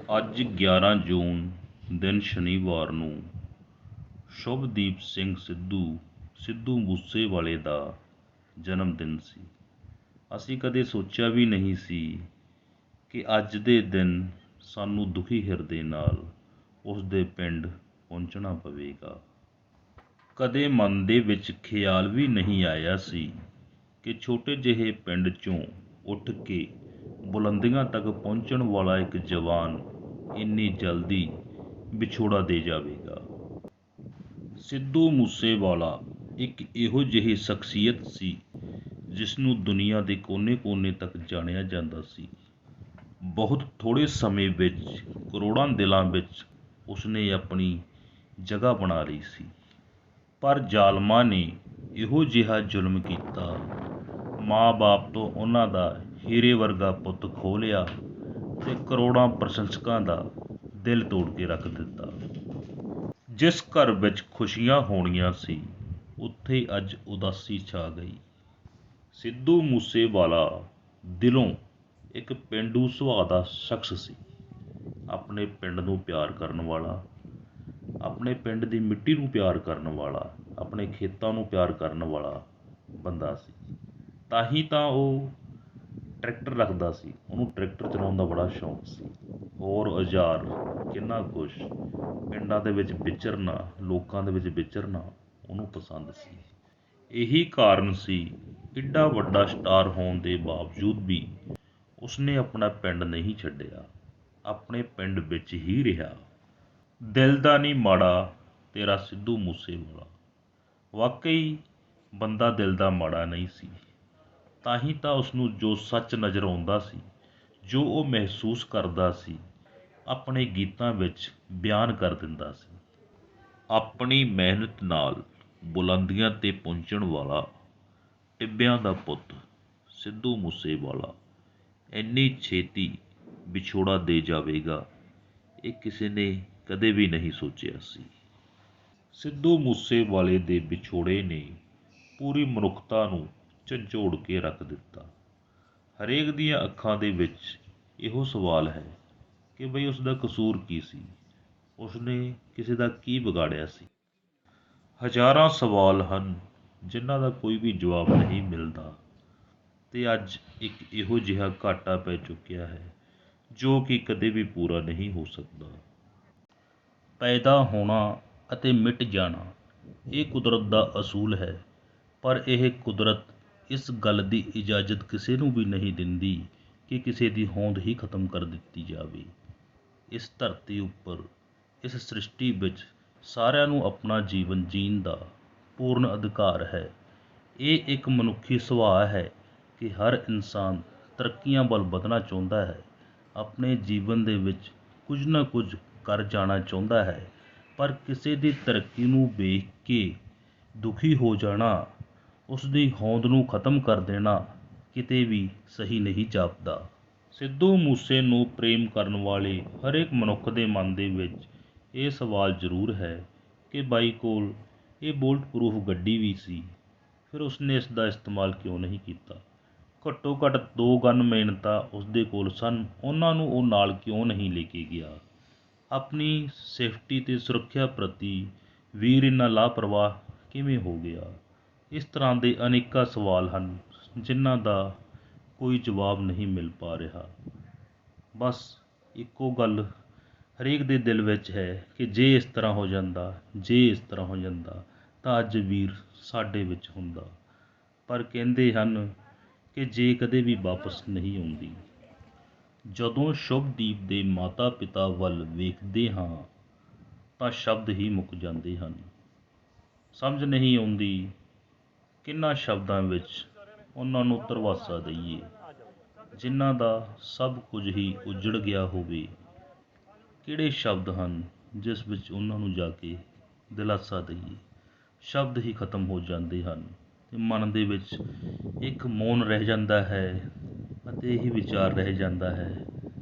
ਅੱਜ 11 ਜੂਨ ਦਿਨ ਸ਼ਨੀਵਾਰ ਨੂੰ ਸ਼ੁਭਦੀਪ ਸਿੰਘ ਸਿੱਧੂ ਮੂਸੇਵਾਲੇ ਦਾ ਜਨਮ ਦਿਨ ਸੀ। ਅਸੀਂ ਕਦੇ ਸੋਚਿਆ ਵੀ ਨਹੀਂ ਸੀ ਕਿ ਅੱਜ ਦੇ ਦਿਨ ਸਾਨੂੰ ਦੁਖੀ ਹਿਰਦੇ ਨਾਲ ਉਸ ਦੇ ਪਿੰਡ ਪਹੁੰਚਣਾ ਪਵੇਗਾ। ਕਦੇ ਮਨ ਦੇ ਵਿੱਚ ਖਿਆਲ ਵੀ ਨਹੀਂ ਆਇਆ ਸੀ ਕਿ ਛੋਟੇ ਜਿਹੇ ਪਿੰਡ 'ਚੋਂ ਉੱਠ ਕੇ ਬੁਲੰਦੀਆਂ ਤੱਕ ਪਹੁੰਚਣ ਵਾਲਾ ਇੱਕ ਜਵਾਨ ਇੰਨੀ ਜਲਦੀ ਵਿਛੋੜਾ ਦੇ ਜਾਵੇਗਾ। ਸਿੱਧੂ ਮੂਸੇਵਾਲਾ ਇੱਕ ਇਹੋ ਜਿਹੀ ਸ਼ਖਸੀਅਤ ਸੀ ਜਿਸ ਨੂੰ ਦੁਨੀਆ ਦੇ ਕੋਨੇ-ਕੋਨੇ ਤੱਕ ਜਾਣਿਆ ਜਾਂਦਾ ਸੀ। ਬਹੁਤ ਥੋੜ੍ਹੇ ਸਮੇਂ ਵਿੱਚ ਕਰੋੜਾਂ ਦਿਲਾਂ ਵਿੱਚ ਉਸਨੇ ਆਪਣੀ ਜਗ੍ਹਾ ਬਣਾ ਲਈ ਸੀ। ਪਰ ਜ਼ਾਲਮਾਂ ਨੇ ਇਹੋ ਜਿਹਾ ਜ਼ੁਲਮ ਕੀਤਾ, ਮਾਂ-ਬਾਪ ਤੋਂ ਉਹਨਾਂ ਦਾ ਹੀਰੇ ਵਰਗਾ ਪੁੱਤ ਖੋਹ ਲਿਆ ਤੇ ਕਰੋੜਾਂ ਪ੍ਰਸ਼ੰਸਕਾਂ ਦਾ ਦਿਲ ਤੋੜ ਕੇ ਰੱਖ ਦਿੱਤਾ। ਜਿਸ ਘਰ ਵਿੱਚ ਖੁਸ਼ੀਆਂ ਹੋਣੀਆਂ ਸੀ, ਉੱਥੇ ਅੱਜ ਉਦਾਸੀ ਛਾ ਗਈ। ਸਿੱਧੂ ਮੂਸੇਵਾਲਾ ਦਿਲੋਂ ਇੱਕ ਪੇਂਡੂ ਸੁਭਾਅ ਦਾ ਸ਼ਖਸ ਸੀ। ਆਪਣੇ ਪਿੰਡ ਨੂੰ ਪਿਆਰ ਕਰਨ ਵਾਲਾ, ਆਪਣੇ ਪਿੰਡ ਦੀ ਮਿੱਟੀ ਨੂੰ ਪਿਆਰ ਕਰਨ ਵਾਲਾ, ਆਪਣੇ ਖੇਤਾਂ ਨੂੰ ਪਿਆਰ ਕਰਨ ਵਾਲਾ ਬੰਦਾ ਸੀ। ਤਾਂ ਹੀ ਤਾਂ ਉਹ ਟਰੈਕਟਰ ਰੱਖਦਾ ਸੀ, ਉਹਨੂੰ ਟਰੈਕਟਰ ਚਲਾਉਣ ਦਾ ਬੜਾ ਸ਼ੌਂਕ ਸੀ। ਹੋਰ ਔਜ਼ਾਰ ਕਿੰਨਾ ਕੁਛ, ਪਿੰਡਾਂ ਦੇ ਵਿੱਚ ਵਿਚਰਨਾ, ਲੋਕਾਂ ਦੇ ਵਿੱਚ ਵਿਚਰਨਾ ਉਹਨੂੰ ਪਸੰਦ ਸੀ। ਇਹੀ ਕਾਰਨ ਸੀ ਏਡਾ ਵੱਡਾ ਸਟਾਰ ਹੋਣ ਦੇ ਬਾਵਜੂਦ ਵੀ ਉਸਨੇ ਆਪਣਾ ਪਿੰਡ ਨਹੀਂ ਛੱਡਿਆ, ਆਪਣੇ ਪਿੰਡ ਵਿੱਚ ਹੀ ਰਿਹਾ। ਦਿਲ ਦਾ ਨਹੀਂ ਮਾੜਾ ਤੇਰਾ ਸਿੱਧੂ ਮੂਸੇਵਾਲਾ। ਵਾਕਈ ਬੰਦਾ ਦਿਲ ਦਾ ਮਾੜਾ ਨਹੀਂ ਸੀ। ਤਾਂ ਹੀ ਤਾਂ ਉਸਨੂੰ ਜੋ ਸੱਚ ਨਜ਼ਰ ਆਉਂਦਾ ਸੀ, ਜੋ ਉਹ ਮਹਿਸੂਸ ਕਰਦਾ ਸੀ, ਆਪਣੇ ਗੀਤਾਂ ਵਿੱਚ ਬਿਆਨ ਕਰ ਦਿੰਦਾ ਸੀ। ਆਪਣੀ ਮਿਹਨਤ ਨਾਲ ਬੁਲੰਦੀਆਂ 'ਤੇ ਪਹੁੰਚਣ ਵਾਲਾ ਟਿੱਬਿਆਂ ਦਾ ਪੁੱਤ ਸਿੱਧੂ ਮੂਸੇਵਾਲਾ ਇੰਨੀ ਛੇਤੀ ਵਿਛੋੜਾ ਦੇ ਜਾਵੇਗਾ, ਇਹ ਕਿਸੇ ਨੇ ਕਦੇ ਵੀ ਨਹੀਂ ਸੋਚਿਆ ਸੀ। ਸਿੱਧੂ ਮੂਸੇਵਾਲੇ ਦੇ ਵਿਛੋੜੇ ਨੇ ਪੂਰੀ ਮਨੁੱਖਤਾ ਨੂੰ ਝੰਜੋੜ ਕੇ ਰੱਖ ਦਿੱਤਾ। ਹਰੇਕ ਦੀਆਂ ਅੱਖਾਂ ਦੇ ਵਿੱਚ ਇਹੋ ਸਵਾਲ ਹੈ ਕਿ ਬਈ ਉਸਦਾ ਕਸੂਰ ਕੀ ਸੀ, ਉਸਨੇ ਕਿਸੇ ਦਾ ਕੀ ਵਿਗਾੜਿਆ ਸੀ। ਹਜ਼ਾਰਾਂ ਸਵਾਲ ਹਨ ਜਿਨ੍ਹਾਂ ਦਾ ਕੋਈ ਵੀ ਜਵਾਬ ਨਹੀਂ ਮਿਲਦਾ ਤੇ ਅੱਜ ਇੱਕ ਇਹੋ ਜਿਹਾ ਘਾਟਾ ਪੈ ਚੁੱਕਿਆ ਹੈ ਜੋ ਕਿ ਕਦੇ ਵੀ ਪੂਰਾ ਨਹੀਂ ਹੋ ਸਕਦਾ। ਪੈਦਾ ਹੋਣਾ ਅਤੇ ਮਿਟ ਜਾਣਾ ਇਹ ਕੁਦਰਤ ਦਾ ਅਸੂਲ ਹੈ, ਪਰ ਇਹ ਕੁਦਰਤ ਇਸ ਗੱਲ ਦੀ ਇਜਾਜ਼ਤ ਕਿਸੇ ਨੂੰ ਵੀ ਨਹੀਂ ਦਿੰਦੀ ਕਿ ਕਿਸੇ ਦੀ ਹੋਂਦ ਹੀ ਖਤਮ ਕਰ ਦਿੱਤੀ ਜਾਵੇ। ਇਸ ਧਰਤੀ ਉੱਪਰ, ਇਸ ਸ੍ਰਿਸ਼ਟੀ ਵਿੱਚ ਸਾਰਿਆਂ ਨੂੰ ਆਪਣਾ ਜੀਵਨ ਜੀਣ ਦਾ ਪੂਰਨ ਅਧਿਕਾਰ ਹੈ। ਇਹ ਇੱਕ ਮਨੁੱਖੀ ਸੁਭਾਅ ਹੈ ਕਿ ਹਰ ਇਨਸਾਨ ਤਰੱਕੀਆਂ ਵੱਲ ਵਧਣਾ ਚਾਹੁੰਦਾ ਹੈ, ਆਪਣੇ ਜੀਵਨ ਦੇ ਵਿੱਚ ਕੁਝ ਨਾ ਕੁਝ ਕਰ ਜਾਣਾ ਚਾਹੁੰਦਾ ਹੈ, ਪਰ ਕਿਸੇ ਦੀ ਤਰੱਕੀ ਨੂੰ ਵੇਖ ਕੇ ਦੁਖੀ ਹੋ ਜਾਣਾ, ਉਸ ਦੀ ਹੋਂਦ ਨੂੰ ਖਤਮ ਕਰ ਦੇਣਾ ਕਿਤੇ ਵੀ ਸਹੀ ਨਹੀਂ ਜਾਪਦਾ। ਸਿੱਧੂ ਮੂਸੇ ਨੂੰ ਪ੍ਰੇਮ ਕਰਨ ਵਾਲੇ ਹਰੇਕ ਮਨੁੱਖ ਦੇ ਮਨ ਦੇ ਵਿੱਚ ਇਹ ਸਵਾਲ ਜ਼ਰੂਰ ਹੈ ਕਿ ਬਾਈ ਕੋਲ ਇਹ ਬੁਲਟ ਪ੍ਰੂਫ ਗੱਡੀ ਵੀ ਸੀ, ਫਿਰ ਉਸਨੇ ਇਸ ਦਾ ਇਸਤੇਮਾਲ ਕਿਉਂ ਨਹੀਂ ਕੀਤਾ। ਘੱਟੋ ਘੱਟ 2 ਗਨਮੈਨ ਤਾਂ ਉਸਦੇ ਕੋਲ ਸਨ, ਉਹਨਾਂ ਨੂੰ ਉਹ ਨਾਲ ਕਿਉਂ ਨਹੀਂ ਲੈ ਕੇ ਗਿਆ। ਆਪਣੀ ਸੇਫਟੀ ਤੇ ਸੁਰੱਖਿਆ ਪ੍ਰਤੀ ਵੀਰ ਇੰਨਾ ਲਾਪਰਵਾਹ ਕਿਵੇਂ ਹੋ ਗਿਆ। ਇਸ ਤਰ੍ਹਾਂ ਦੇ ਅਨੇਕਾਂ ਸਵਾਲ ਹਨ ਜਿਨ੍ਹਾਂ ਦਾ ਕੋਈ ਜਵਾਬ ਨਹੀਂ ਮਿਲ ਪਾ ਰਿਹਾ। ਬਸ ਇੱਕੋ ਗੱਲ ਹਰੇਕ ਦੇ ਦਿਲ ਵਿੱਚ ਹੈ ਕਿ ਜੇ ਇਸ ਤਰ੍ਹਾਂ ਹੋ ਜਾਂਦਾ, ਜੇ ਇਸ ਤਰ੍ਹਾਂ ਹੋ ਜਾਂਦਾ ਤਾਂ ਅੱਜ ਵੀਰ ਸਾਡੇ ਵਿੱਚ ਹੁੰਦਾ। ਪਰ ਕਹਿੰਦੇ ਹਨ ਕਿ ਜੇ ਕਦੇ ਵੀ ਵਾਪਸ ਨਹੀਂ ਆਉਂਦੀ। ਜਦੋਂ ਸ਼ੁਭਦੀਪ ਦੇ ਮਾਤਾ ਪਿਤਾ ਵੱਲ ਵੇਖਦੇ ਹਾਂ ਤਾਂ ਸ਼ਬਦ ਹੀ ਮੁੱਕ ਜਾਂਦੇ ਹਨ। ਸਮਝ ਨਹੀਂ ਆਉਂਦੀ ਕਿਹਨਾਂ ਸ਼ਬਦਾਂ ਵਿੱਚ ਉਹਨਾਂ ਨੂੰ ਧਰਵਾਸਾ ਦਈਏ ਜਿਨ੍ਹਾਂ ਦਾ ਸਭ ਕੁਝ ਹੀ ਉਜੜ ਗਿਆ ਹੋਵੇ। ਕਿਹੜੇ ਸ਼ਬਦ ਹਨ ਜਿਸ ਵਿੱਚ ਉਹਨਾਂ ਨੂੰ ਜਾ ਕੇ ਦਿਲਾਸਾ ਦਈਏ। ਸ਼ਬਦ ਹੀ ਖਤਮ ਹੋ ਜਾਂਦੇ ਹਨ ਤੇ ਮਨ ਦੇ ਵਿੱਚ ਇੱਕ ਮੌਨ ਰਹਿ ਜਾਂਦਾ ਹੈ ਅਤੇ ਇਹੀ ਵਿਚਾਰ ਰਹਿ ਜਾਂਦਾ ਹੈ,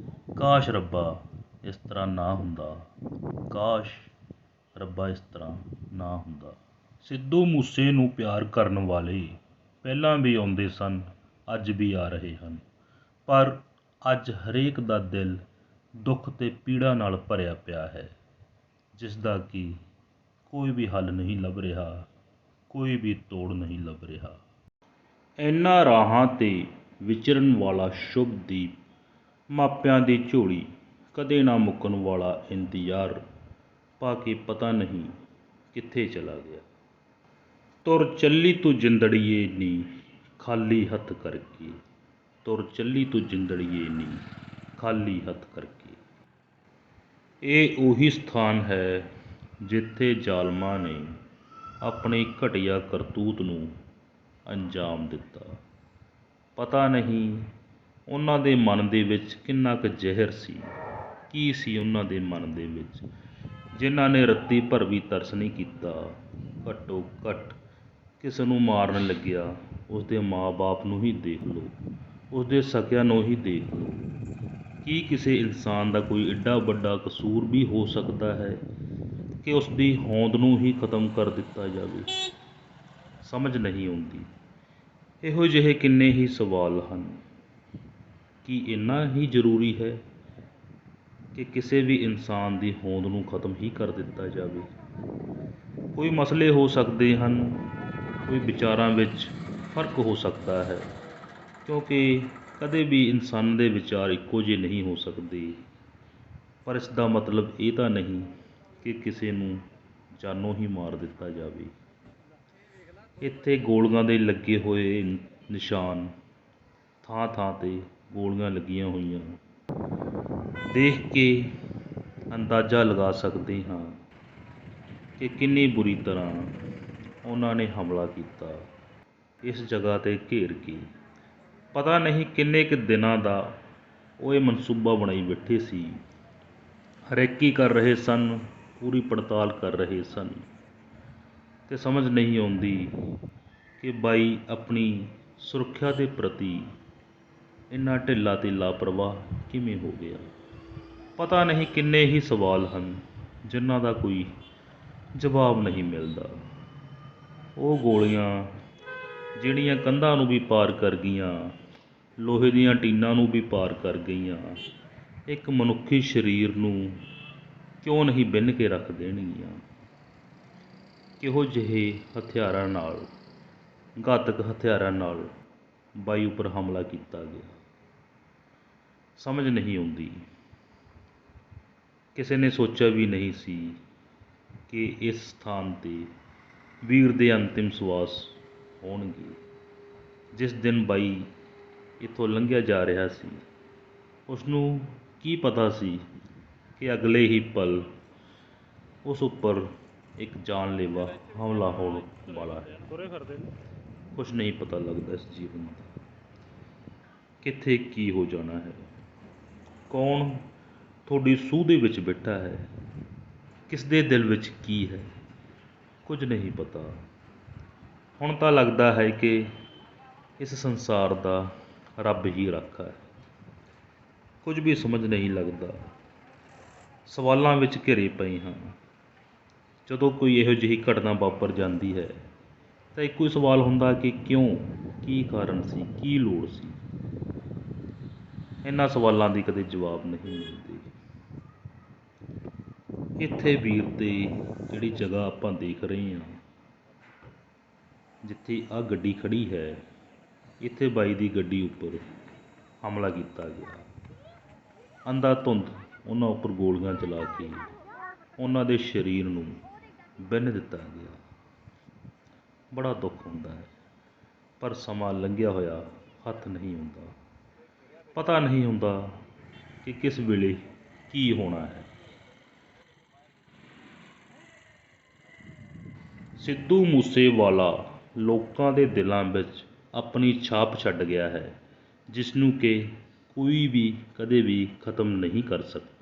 ਕਾਸ਼ ਰੱਬਾ ਇਸ ਤਰ੍ਹਾਂ ਨਾ ਹੁੰਦਾ, ਕਾਸ਼ ਰੱਬਾ ਇਸ ਤਰ੍ਹਾਂ ਨਾ ਹੁੰਦਾ। ਸਿੱਧੂ ਮੂਸੇ ਨੂੰ ਪਿਆਰ ਕਰਨ ਵਾਲੇ ਪਹਿਲਾਂ ਵੀ ਆਉਂਦੇ ਸਨ, ਅੱਜ ਵੀ ਆ ਰਹੇ ਹਨ, ਪਰ ਅੱਜ ਹਰੇਕ ਦਾ ਦਿਲ ਦੁੱਖ ਤੇ ਪੀੜਾ ਨਾਲ ਭਰਿਆ ਪਿਆ ਹੈ, ਜਿਸ ਦਾ ਕਿ ਕੋਈ ਵੀ ਹੱਲ ਨਹੀਂ ਲੱਭ ਰਿਹਾ, ਕੋਈ ਵੀ ਤੋੜ ਨਹੀਂ ਲੱਭ ਰਿਹਾ। ਇਹਨਾਂ ਰਾਹਾਂ 'ਤੇ ਵਿਚਰਨ ਵਾਲਾ ਸ਼ੁਭਦੀਪ, ਮਾਪਿਆਂ ਦੀ ਝੋਲੀ ਕਦੇ ਨਾ ਮੁੱਕਣ ਵਾਲਾ ਇੰਤਜ਼ਾਰ ਪਾ ਕੇ ਪਤਾ ਨਹੀਂ ਕਿੱਥੇ ਚਲਾ ਗਿਆ। ਤੁਰ ਚੱਲੀ ਤੂੰ ਜਿੰਦੜੀਏ ਨੀ ਖਾਲੀ ਹੱਥ ਕਰਕੇ, ਤੁਰ ਚੱਲੀ ਤੂੰ ਜਿੰਦੜੀਏ ਨੀ ਖਾਲੀ ਹੱਥ ਕਰਕੇ। ਇਹ ਉਹੀ ਸਥਾਨ ਹੈ ਜਿੱਥੇ ਜ਼ਾਲਮਾਂ ਨੇ ਆਪਣੀ ਘਟੀਆ ਕਰਤੂਤ ਨੂੰ ਅੰਜਾਮ ਦਿੱਤਾ। ਪਤਾ ਨਹੀਂ ਉਹਨਾਂ ਦੇ ਮਨ ਦੇ ਵਿੱਚ ਕਿੰਨਾ ਕੁ ਜ਼ਹਿਰ ਸੀ, ਕੀ ਸੀ ਉਹਨਾਂ ਦੇ ਮਨ ਦੇ ਵਿੱਚ, ਜਿਨ੍ਹਾਂ ਨੇ ਰੱਤੀ ਭਰ ਵੀ ਤਰਸ ਨਹੀਂ ਕੀਤਾ। ਘੱਟੋ ਘੱਟ ਕਿਸੇ ਨੂੰ ਮਾਰਨ ਲੱਗਿਆ ਉਸਦੇ ਮਾਂ-ਬਾਪ ਨੂੰ ਹੀ ਦੇਖ ਲਓ, ਉਸਦੇ ਸਕਿਆਂ ਨੂੰ ਹੀ ਦੇਖ ਲਓ। ਕੀ ਕਿਸੇ ਇਨਸਾਨ ਦਾ ਕੋਈ ਏਡਾ ਵੱਡਾ ਕਸੂਰ ਵੀ ਹੋ ਸਕਦਾ ਹੈ ਕਿ ਉਸਦੀ ਹੋਂਦ ਨੂੰ ਹੀ ਖਤਮ ਕਰ ਦਿੱਤਾ ਜਾਵੇ? ਸਮਝ ਨਹੀਂ ਆਉਂਦੀ। ਇਹੋ ਜਿਹੇ ਕਿੰਨੇ ਹੀ ਸਵਾਲ ਹਨ। ਕੀ ਇੰਨਾ ਹੀ ਜ਼ਰੂਰੀ ਹੈ ਕਿ ਕਿਸੇ ਵੀ ਇਨਸਾਨ ਦੀ ਹੋਂਦ ਨੂੰ ਖਤਮ ਹੀ ਕਰ ਦਿੱਤਾ ਜਾਵੇ? ਕੋਈ ਮਸਲੇ ਹੋ ਸਕਦੇ ਹਨ, ਕੋਈ ਵਿਚਾਰਾਂ ਵਿੱਚ ਫਰਕ ਹੋ ਸਕਦਾ ਹੈ, ਕਿਉਂਕਿ ਕਦੇ ਵੀ ਇਨਸਾਨ ਦੇ ਵਿਚਾਰ ਇੱਕੋ ਜਿਹੇ ਨਹੀਂ ਹੋ ਸਕਦੇ। ਪਰ ਇਸ ਦਾ ਮਤਲਬ ਇਹ ਤਾਂ ਨਹੀਂ ਕਿ ਕਿਸੇ ਨੂੰ ਜਾਨੋਂ ਹੀ ਮਾਰ ਦਿੱਤਾ ਜਾਵੇ। ਇੱਥੇ ਗੋਲੀਆਂ ਦੇ ਲੱਗੇ ਹੋਏ ਨਿਸ਼ਾਨ, ਥਾਂ ਥਾਂ 'ਤੇ ਗੋਲੀਆਂ ਲੱਗੀਆਂ ਹੋਈਆਂ, ਦੇਖ ਕੇ ਅੰਦਾਜ਼ਾ ਲਗਾ ਸਕਦੇ ਹਾਂ ਕਿ ਕਿੰਨੀ ਬੁਰੀ ਤਰ੍ਹਾਂ ਉਹਨਾਂ ਨੇ ਹਮਲਾ ਕੀਤਾ। ਇਸ ਜਗ੍ਹਾ 'ਤੇ ਘੇਰ ਕੇ ਪਤਾ ਨਹੀਂ ਕਿੰਨੇ ਕੁ ਦਿਨਾਂ ਦਾ ਉਹ ਇਹ ਮਨਸੂਬਾ ਬਣਾਈ ਬੈਠੇ ਸੀ। ਹਰੇਕੀ ਕਰ ਰਹੇ ਸਨ, ਪੂਰੀ ਪੜਤਾਲ ਕਰ ਰਹੇ ਸਨ, ਅਤੇ ਸਮਝ ਨਹੀਂ ਆਉਂਦੀ ਕਿ ਬਾਈ ਆਪਣੀ ਸੁਰੱਖਿਆ ਦੇ ਪ੍ਰਤੀ ਇੰਨਾ ਢਿੱਲਾ ਅਤੇ ਲਾਪਰਵਾਹ ਕਿਵੇਂ ਹੋ ਗਿਆ। ਪਤਾ ਨਹੀਂ ਕਿੰਨੇ ਹੀ ਸਵਾਲ ਹਨ ਜਿਨ੍ਹਾਂ ਦਾ ਕੋਈ ਜਵਾਬ ਨਹੀਂ ਮਿਲਦਾ। ਉਹ ਗੋਲੀਆਂ ਜਿਹੜੀਆਂ ਕੰਧਾਂ ਨੂੰ ਵੀ ਪਾਰ ਕਰ ਗਈਆਂ, ਲੋਹੇ ਦੀਆਂ ਟੀਨਾਂ ਨੂੰ ਵੀ ਪਾਰ ਕਰ ਗਈਆਂ, ਇੱਕ ਮਨੁੱਖੀ ਸਰੀਰ ਨੂੰ ਕਿਉਂ ਨਹੀਂ ਬਿੰਨ੍ਹ ਕੇ ਰੱਖ ਦੇਣਗੀਆਂ? ਕਿਹੋ ਜਿਹੇ ਹਥਿਆਰਾਂ ਨਾਲ, ਘਾਤਕ ਹਥਿਆਰਾਂ ਨਾਲ ਬਾਈ ਉੱਪਰ ਹਮਲਾ ਕੀਤਾ ਗਿਆ, ਸਮਝ ਨਹੀਂ ਆਉਂਦੀ। ਕਿਸੇ ਨੇ ਸੋਚਿਆ ਵੀ ਨਹੀਂ ਸੀ ਕਿ ਇਸ ਸਥਾਨ 'ਤੇ ਵੀਰ ਦੇ ਅੰਤਿਮ ਸਵਾਸ ਹੋਣਗੇ। ਜਿਸ ਦਿਨ ਬਾਈ ਇੱਥੋਂ ਲੰਘਿਆ ਜਾ ਰਿਹਾ ਸੀ, ਉਸਨੂੰ ਕੀ ਪਤਾ ਸੀ ਕਿ ਅਗਲੇ ਹੀ ਪਲ ਉਸ ਉੱਪਰ ਇੱਕ ਜਾਨਲੇਵਾ ਹਮਲਾ ਹੋਣ ਵਾਲਾ ਹੈ। ਕੁਛ ਨਹੀਂ ਪਤਾ ਲੱਗਦਾ ਇਸ ਜੀਵਨ ਦਾ, ਕਿੱਥੇ ਕੀ ਹੋ ਜਾਣਾ ਹੈ, ਕੌਣ ਤੁਹਾਡੀ ਸੂਹ ਦੇ ਵਿੱਚ ਬੈਠਾ ਹੈ, ਕਿਸ ਦੇ ਦਿਲ ਵਿੱਚ ਕੀ ਹੈ, ਕੁਝ ਨਹੀਂ ਪਤਾ। ਹੁਣ ਤਾਂ ਲੱਗਦਾ ਹੈ ਕਿ ਇਸ ਸੰਸਾਰ ਦਾ ਰੱਬ ਹੀ ਰਾਖਾ ਹੈ। ਕੁਝ ਵੀ ਸਮਝ ਨਹੀਂ ਲੱਗਦਾ। ਸਵਾਲਾਂ ਵਿੱਚ ਘਿਰੇ ਪਏ ਹਾਂ। ਜਦੋਂ ਕੋਈ ਇਹੋ ਜਿਹੀ ਘਟਨਾ ਵਾਪਰ ਜਾਂਦੀ ਹੈ ਤਾਂ ਇੱਕੋ ਹੀ ਸਵਾਲ ਹੁੰਦਾ ਕਿ ਕਿਉਂ, ਕੀ ਕਾਰਨ ਸੀ, ਕੀ ਲੋੜ ਸੀ? ਇਹਨਾਂ ਸਵਾਲਾਂ ਦੀ ਕਦੇ ਜਵਾਬ ਨਹੀਂ ਮਿਲਦੇ। ਇੱਥੇ ਵੀਰ 'ਤੇ ਜਿਹੜੀ ਜਗ੍ਹਾ ਆਪਾਂ ਦੇਖ ਰਹੇ ਹਾਂ, ਜਿੱਥੇ ਆਹ ਗੱਡੀ ਖੜ੍ਹੀ ਹੈ, ਇੱਥੇ ਬਾਈ ਦੀ ਗੱਡੀ ਉੱਪਰ ਹਮਲਾ ਕੀਤਾ ਗਿਆ। ਅੰਧਾ-ਧੁੰਦ ਉਹਨਾਂ ਉੱਪਰ ਗੋਲੀਆਂ ਚਲਾ ਕੇ ਉਹਨਾਂ ਦੇ ਸਰੀਰ ਨੂੰ ਬਿੰਨ੍ਹ ਦਿੱਤਾ ਗਿਆ। ਬੜਾ ਦੁੱਖ ਹੁੰਦਾ ਹੈ, ਪਰ ਸਮਾਂ ਲੰਘਿਆ ਹੋਇਆ ਹੱਥ ਨਹੀਂ ਆਉਂਦਾ। ਪਤਾ ਨਹੀਂ ਹੁੰਦਾ ਕਿ ਕਿਸ ਵੇਲੇ ਕੀ ਹੋਣਾ ਹੈ। ਸਿੱਧੂ ਮੂਸੇਵਾਲਾ ਲੋਕਾਂ ਦੇ ਦਿਲਾਂ ਵਿੱਚ ਆਪਣੀ ਛਾਪ ਛੱਡ ਗਿਆ ਹੈ, ਜਿਸ ਨੂੰ ਕਿ ਕੋਈ ਵੀ ਕਦੇ ਵੀ ਖਤਮ ਨਹੀਂ ਕਰ ਸਕਦਾ।